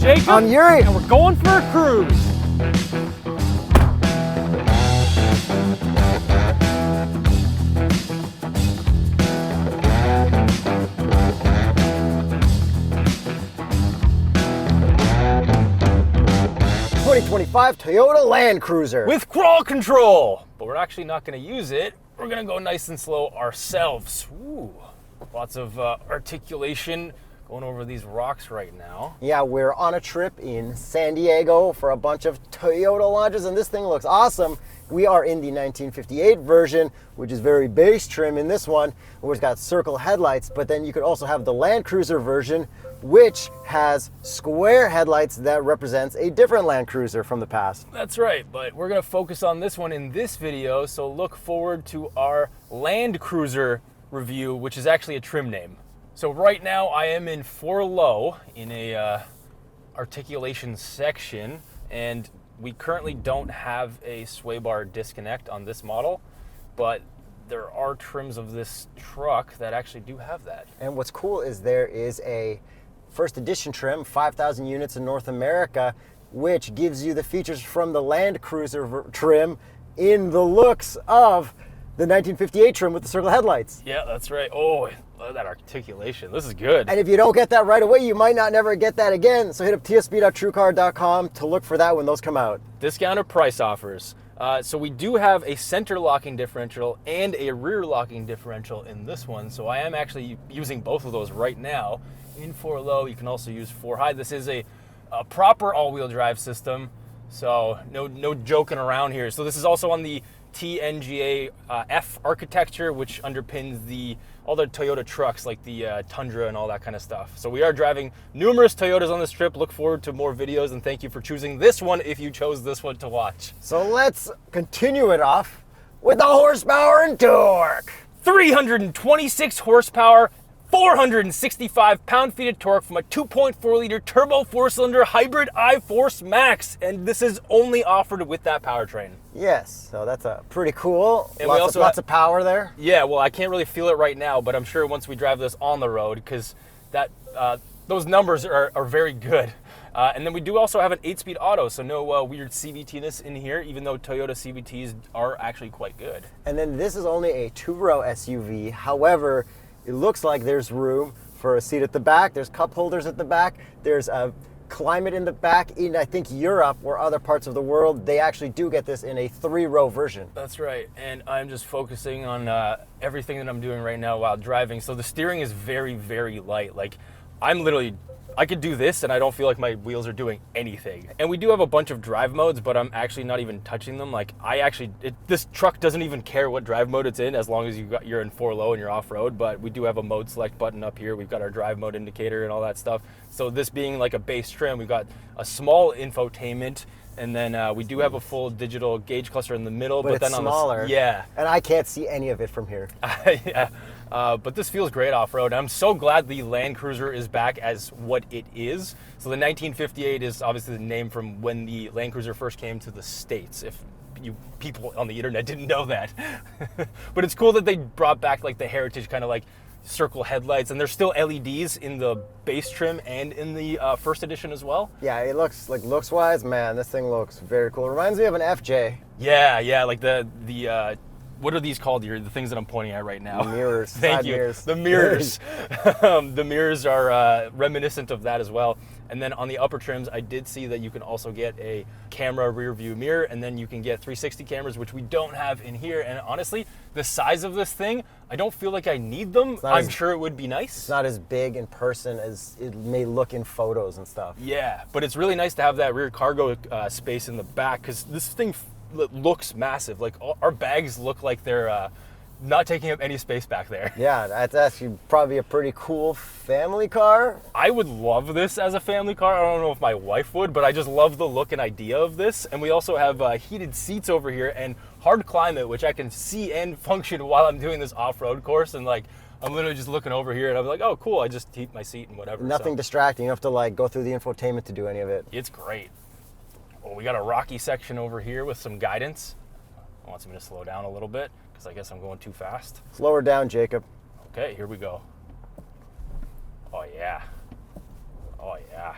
Jacob. I'm Yuri. And we're going for a cruise. '25 Toyota Land Cruiser. With crawl control. But we're actually not going to use it. We're going to go nice and slow ourselves. Ooh, lots of articulation going over these rocks right now. Yeah, we're on a trip in San Diego for a bunch of Toyota launches, and this thing looks awesome. We are in the 1958 version, which is very base trim in this one, where it's got circle headlights, but then you could also have the Land Cruiser version, which has square headlights that represents a different Land Cruiser from the past. That's right, but we're going to focus on this one in this video, so look forward to our Land Cruiser review, which is actually a trim name. So right now I am in 4 low in a articulation section, and we currently don't have a sway bar disconnect on this model, but there are trims of this truck that actually do have that. And what's cool is there is a first edition trim, 5,000 units in North America, which gives you the features from the Land Cruiser trim in the looks of the 1958 trim with the circle headlights. Yeah, that's right. Oh, I love that articulation. This is good. And if you don't get that right away, you might not never get that again. So hit up tsb.truecar.com to look for that when those come out. Discounted price offers. So we do have a center locking differential and a rear locking differential in this one. So I am actually using both of those right now. In 4 low, you can also use 4 high. This is a proper all-wheel drive system, so no joking around here. So this is also on the TNGA F architecture, which underpins all the Toyota trucks like the Tundra and all that kind of stuff. So we are driving numerous Toyotas on this trip. Look forward to more videos, and thank you for choosing this one if you chose this one to watch. So let's continue it off with the horsepower and torque. 326 horsepower, 465 pound-feet of torque from a 2.4-liter turbo 4-cylinder hybrid iForce Max, and this is only offered with that powertrain. Yes, so that's pretty cool. And lots of power there. Yeah, well, I can't really feel it right now, but I'm sure once we drive this on the road, because those numbers are very good. And then we do also have an 8-speed auto, so no weird CVT-ness in here, even though Toyota CVTs are actually quite good. And then this is only a 2-row SUV. However, it looks like there's room for a seat at the back. There's cup holders at the back. There's a climate in the back. In, I think, Europe or other parts of the world, they actually do get this in a 3-row version. That's right, and I'm just focusing on everything that I'm doing right now while driving. So the steering is very, very light. Like, I could do this and I don't feel like my wheels are doing anything. And we do have a bunch of drive modes, but I'm actually not even touching them. Like, this truck doesn't even care what drive mode it's in as long as you're in 4 low and you're off-road. But we do have a mode select button up here. We've got our drive mode indicator and all that stuff. So this being like a base trim, we've got a small infotainment, and then we do have a full digital gauge cluster in the middle. But then it's smaller. Yeah. And I can't see any of it from here. Yeah. But this feels great off-road. I'm so glad the Land Cruiser is back as what it is. So the 1958 is obviously the name from when the Land Cruiser first came to the States, if you people on the internet didn't know that. But it's cool that they brought back like the heritage kind of like circle headlights, and there's still LEDs in the base trim and in the first edition as well. Yeah, it looks-wise, man, this thing looks very cool. It reminds me of an FJ. Yeah, like the what are these called here? The things that I'm pointing at right now. Mirrors. Thank you. Mirrors. The mirrors. The mirrors are reminiscent of that as well. And then on the upper trims, I did see that you can also get a camera rear view mirror, and then you can get 360 cameras, which we don't have in here. And honestly, the size of this thing, I don't feel like I need them. I'm sure it would be nice. It's not as big in person as it may look in photos and stuff. Yeah, but it's really nice to have that rear cargo space in the back, because this thing looks massive. Like, our bags look like they're not taking up any space back there. Yeah, that's actually probably a pretty cool family car. I would love this as a family car. I don't know if my wife would, but I just love the look and idea of this. And we also have heated seats over here and hard climate, which I can see and function while I'm doing this off-road course. And like, I'm literally just looking over here and I'm like, oh, cool. I just heat my seat and whatever. Nothing distracting. You don't have to like go through the infotainment to do any of it. It's great. Well, we got a rocky section over here with some guidance. It wants me to slow down a little bit because I guess I'm going too fast. Slow her down, Jacob. Okay, here we go. Oh yeah. Oh yeah.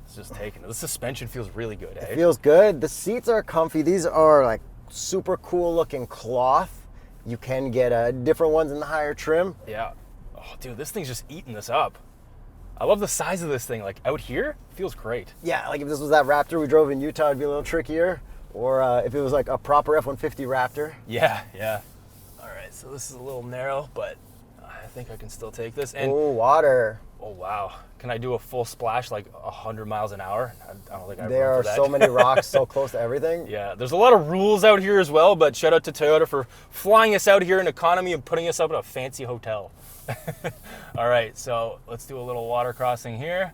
It's just taking it. The suspension feels really good, eh? It feels good. The seats are comfy. These are like super cool looking cloth. You can get different ones in the higher trim. Yeah. Oh, dude, this thing's just eating this up. I love the size of this thing. Like out here, feels great. Yeah, like if this was that Raptor we drove in Utah, it'd be a little trickier. Or if it was like a proper F-150 Raptor. Yeah, yeah. All right, so this is a little narrow, but I think I can still take this. And Oh, water. oh, wow. Can I do a full splash like 100 miles an hour? I don't think I have There room are for that. so many rocks so close to everything. Yeah, there's a lot of rules out here as well, but shout out to Toyota for flying us out here in economy and putting us up in a fancy hotel. All right, so let's do a little water crossing here.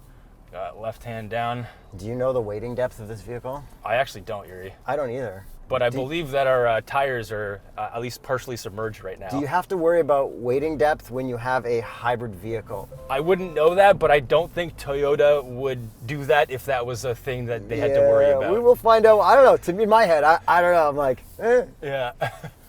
Got left hand down. Do you know the wading depth of this vehicle? I actually don't, Yuri, I don't either. but I believe that our tires are at least partially submerged right now. Do you have to worry about wading depth when you have a hybrid vehicle? I wouldn't know that, but I don't think Toyota would do that if that was a thing that they had to worry about. We will find out. I don't know. To me, in my head, I don't know. I'm like, eh. Yeah.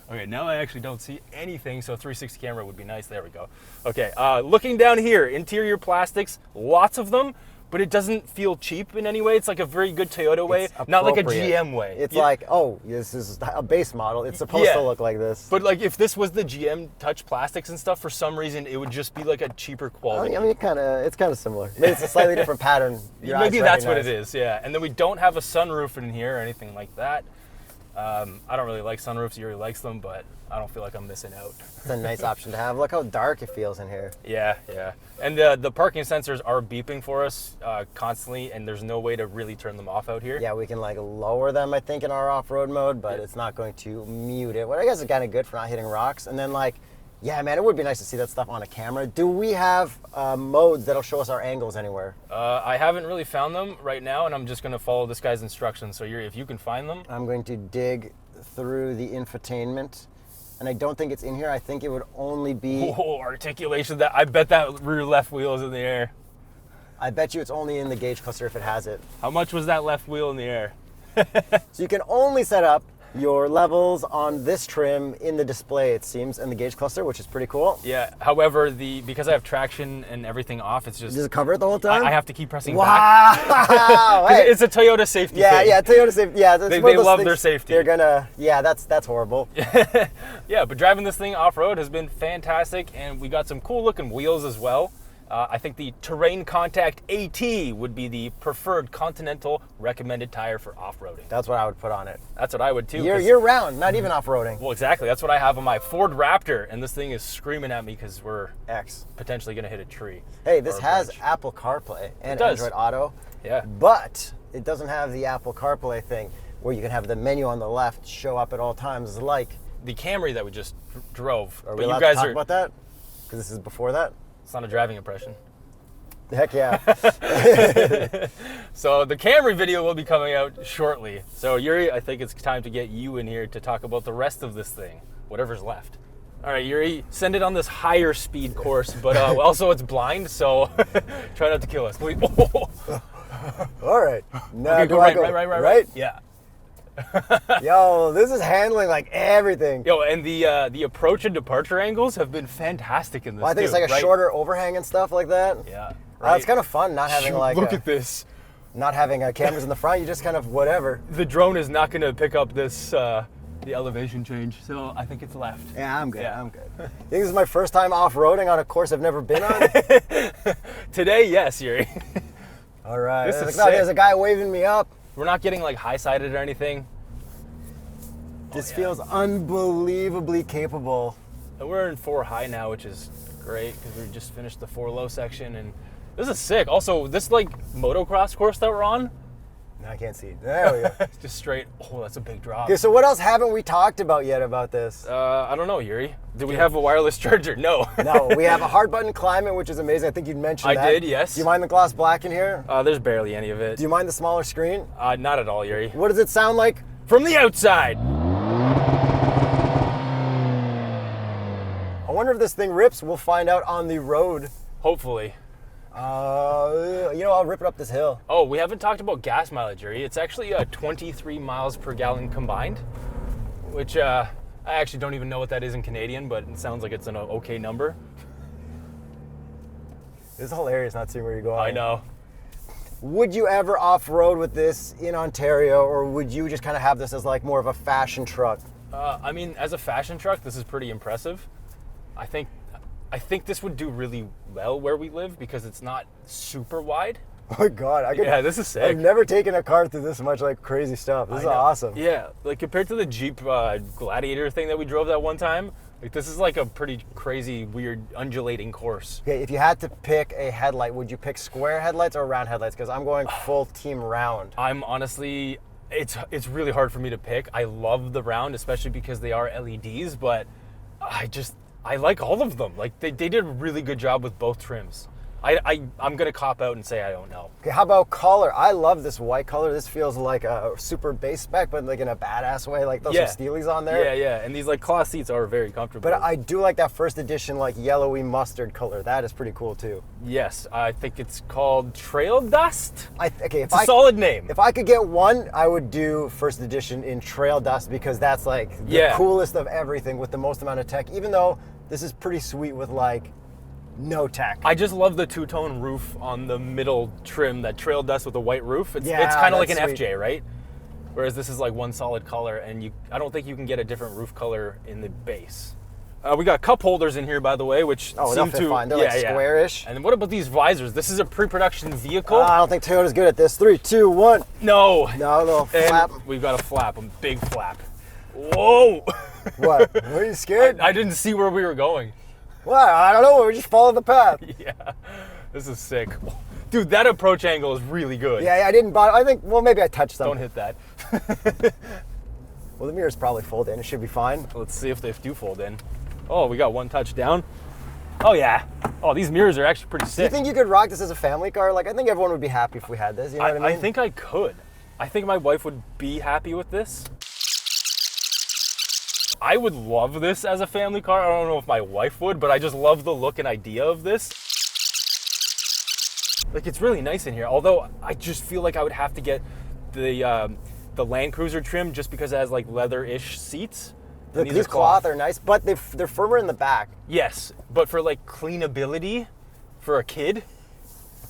Okay, now I actually don't see anything, so 360 camera would be nice. There we go. Okay, looking down here, interior plastics, lots of them, but it doesn't feel cheap in any way. It's like a very good Toyota way, not like a GM way. It's like, oh, this is a base model. It's supposed to look like this. But like if this was the GM touch plastics and stuff, for some reason it would just be like a cheaper quality. I mean, it's kind of similar. Maybe it's a slightly different pattern. Maybe that's what it is, yeah. And then we don't have a sunroof in here or anything like that. I don't really like sunroofs. Yuri likes them, but I don't feel like I'm missing out. It's a nice option to have. Look how dark it feels in here. Yeah, yeah. And the parking sensors are beeping for us constantly, and there's no way to really turn them off out here. Yeah, we can like lower them, I think, in our off-road mode, but it's not going to mute it. What I guess is kind of good for not hitting rocks. And then like, yeah, man, it would be nice to see that stuff on a camera. Do we have modes that'll show us our angles anywhere? I haven't really found them right now, and I'm just going to follow this guy's instructions. So Yuri, if you can find them. I'm going to dig through the infotainment, and I don't think it's in here. I think it would only be... Oh, articulation. I bet that rear left wheel is in the air. I bet you it's only in the gauge cluster if it has it. How much was that left wheel in the air? So you can only set up your levels on this trim in the display, it seems, and the gauge cluster, which is pretty cool. Yeah, however, because I have traction and everything off, it's just... Does it cover it the whole time? I have to keep pressing back. Wow! Hey. It's a Toyota safety thing. Yeah, Toyota safety. Yeah, they love their safety. They're gonna... Yeah, that's horrible. Yeah, but driving this thing off-road has been fantastic, and we got some cool-looking wheels as well. I think the Terrain Contact AT would be the preferred Continental recommended tire for off-roading. That's what I would put on it. That's what I would too. Year round, not even off-roading. Well, exactly. That's what I have on my Ford Raptor, and this thing is screaming at me because we're potentially going to hit a tree. Hey, this has Apple CarPlay and Android Auto. Yeah. But it doesn't have the Apple CarPlay thing where you can have the menu on the left show up at all times, like the Camry that we just drove. Are we allowed to talk about that? Because this is before that? It's not a driving impression. Heck yeah. So the Camry video will be coming out shortly. So Yuri, I think it's time to get you in here to talk about the rest of this thing, whatever's left. All right, Yuri, send it on this higher speed course, but also it's blind, so try not to kill us. Please. All right. Now okay, go right. Yeah. Yo, this is handling like everything. Yo, and the approach and departure angles have been fantastic in this. Well, I think it's like a shorter overhang and stuff like that. Yeah. It's kind of fun not having look at this. Not having cameras in the front. You just kind of whatever. The drone is not going to pick up this the elevation change, so I think it's left. Yeah, I'm good. Yeah. I'm good. I think this is my first time off-roading on a course I've never been on. Today, yes, Yuri. All right. There's a guy waving me up. We're not getting like high-sided or anything. This feels unbelievably capable. And we're in 4 high now, which is great because we just finished the 4 low section, and this is sick. Also, this like motocross course that we're on. No, I can't see. There we go. Just straight. Oh, that's a big drop. Okay, so what else haven't we talked about yet about this? I don't know, Yuri. Do we have a wireless charger? No. No, we have a hard button climate, which is amazing. I think you'd mentioned that. I did, yes. Do you mind the gloss black in here? There's barely any of it. Do you mind the smaller screen? Not at all, Yuri. What does it sound like? From the outside. I wonder if this thing rips. We'll find out on the road. Hopefully. I'll rip it up this hill. Oh, we haven't talked about gas mileage, Yuri. It's actually 23 miles per gallon combined, which I actually don't even know what that is in Canadian, but it sounds like it's an okay number. It's hilarious not seeing where you're going. I know. Would you ever off-road with this in Ontario, or would you just kind of have this as like more of a fashion truck? I mean, as a fashion truck, this is pretty impressive. I think this would do really well where we live because it's not super wide. Oh my God, Yeah, this is sick. I've never taken a car through this much like crazy stuff. This is awesome. Yeah, like compared to the Jeep Gladiator thing that we drove that one time, like this is like a pretty crazy, weird, undulating course. Okay, if you had to pick a headlight, would you pick square headlights or round headlights? Because I'm going full team round. I'm honestly, it's really hard for me to pick. I love the round, especially because they are LEDs, but I like all of them. Like they did a really good job with both trims. I'm gonna cop out and say I don't know. Okay, how about color? I love this white color. This feels like a super base spec, but like in a badass way. Like those are Steelies on there. Yeah, and these like cloth seats are very comfortable. But I do like that first edition like yellowy mustard color. That is pretty cool too. Yes, I think it's called Trail Dust. It's a solid name. If I could get one, I would do first edition in Trail Dust because that's like the coolest of everything with the most amount of tech. Even though this is pretty sweet with like no tech. I just love the two-tone roof on the middle trim, that Trail Dust with a white roof. It's kind of like an FJ, right? Whereas this is like one solid color, and I don't think you can get a different roof color in the base. We got cup holders in here, by the way, which seem to fine. They're like squarish. And what about these visors? This is a pre-production vehicle. I don't think Toyota's good at this. 3, 2, 1. No, little flap. We've got a flap, a big flap. Whoa! What? Were you scared? I didn't see where we were going. Well, I don't know. We just followed the path. Yeah, this is sick. Dude, that approach angle is really good. Yeah, I didn't buy. I think, well, maybe I touched something. Don't hit that. Well, the mirrors probably fold in. It should be fine. Let's see if they do fold in. Oh, we got one touch down. Oh, yeah. Oh, these mirrors are actually pretty sick. Do you think you could rock this as a family car? Like, I think everyone would be happy if we had this. You know what I mean? I think I could. I think my wife would be happy with this. I would love this as a family car. I don't know if my wife would, but I just love the look and idea of this. Like, it's really nice in here. Although, I just feel like I would have to get the Land Cruiser trim just because it has, like, leather-ish seats. These cloth are nice, but they're firmer in the back. Yes, but for, like, cleanability for a kid.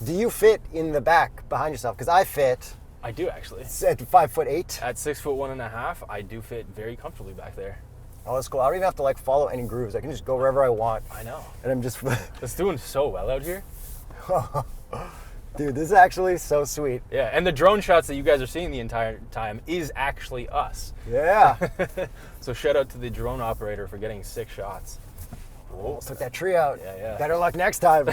Do you fit in the back behind yourself? Because I fit. I do, actually. At 5'8". At 6'1.5", I do fit very comfortably back there. Oh, that's cool. I don't even have to like follow any grooves. I can just go wherever I want. I know. And I'm just... It's doing so well out here. Dude, this is actually so sweet. Yeah, and the drone shots that you guys are seeing the entire time is actually us. Yeah. So shout out to the drone operator for getting 6 shots. Almost took that tree out. Yeah. Better luck next time.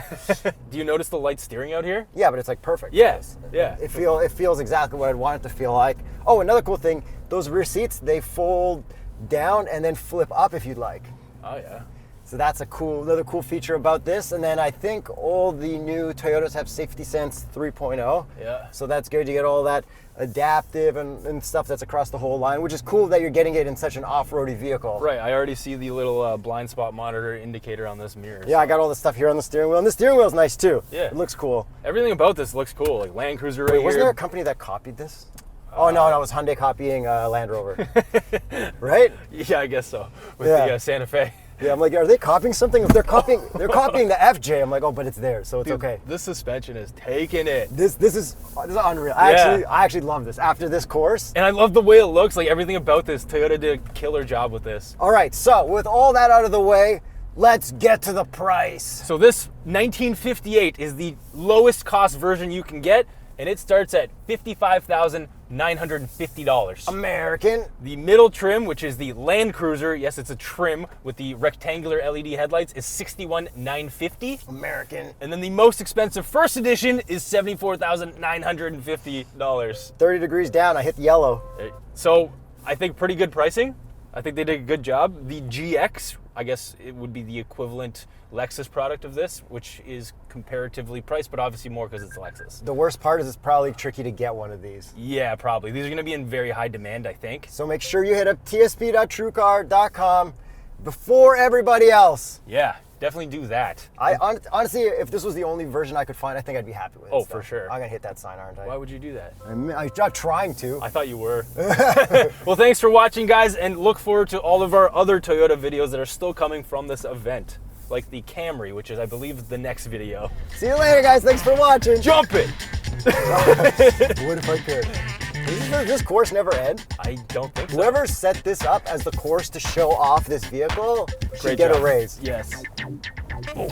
Do you notice the light steering out here? Yeah, but it's like perfect. Yes. Yeah. It feels exactly what I'd want it to feel like. Oh, another cool thing, those rear seats, they fold down and then flip up if you'd like. Oh yeah. So that's another cool feature about this. And then I think all the new Toyotas have Safety Sense 3.0. Yeah. So that's good. You get all that adaptive and stuff that's across the whole line, which is cool that you're getting it in such an off-roady vehicle. Right. I already see the little blind spot monitor indicator on this mirror. Yeah, I got all the stuff here on the steering wheel. And the steering wheel's nice too. Yeah. It looks cool. Everything about this looks cool. Like Land Cruiser right here. Wasn't there a company that copied this? Oh, no, it was Hyundai copying Land Rover. Right? Yeah, I guess so. With the Santa Fe. Yeah, I'm like, are they copying something? If they're copying the FJ, I'm like, oh, but it's theirs, so it's okay. This suspension is taking it. This is unreal. I actually love this. After this course. And I love the way it looks. Like everything about this, Toyota did a killer job with this. All right, so with all that out of the way, let's get to the price. So this 1958 is the lowest cost version you can get, and it starts at $55,950. American. The middle trim, which is the Land Cruiser, yes, it's a trim with the rectangular LED headlights, is $61,950. American. And then the most expensive first edition is $74,950. 30 degrees down, I hit the yellow. So I think pretty good pricing. I think they did a good job. The GX, I guess it would be the equivalent Lexus product of this, which is comparatively priced, but obviously more because it's Lexus. The worst part is it's probably tricky to get one of these. Yeah, probably. These are going to be in very high demand, I think. So make sure you hit up tsp.truecar.com before everybody else. Yeah, definitely do that. Honestly, if this was the only version I could find, I think I'd be happy with it. Oh, for sure. I'm going to hit that sign, aren't I? Why would you do that? I'm trying to. I thought you were. Well, thanks for watching, guys, and look forward to all of our other Toyota videos that are still coming from this event, like the Camry, which is, I believe, the next video. See you later, guys. Thanks for watching. Jump it! What if I could? Does this course never end? I don't think so. Whoever set this up as the course to show off this vehicle should Great get job. a raise. Yes. Oh.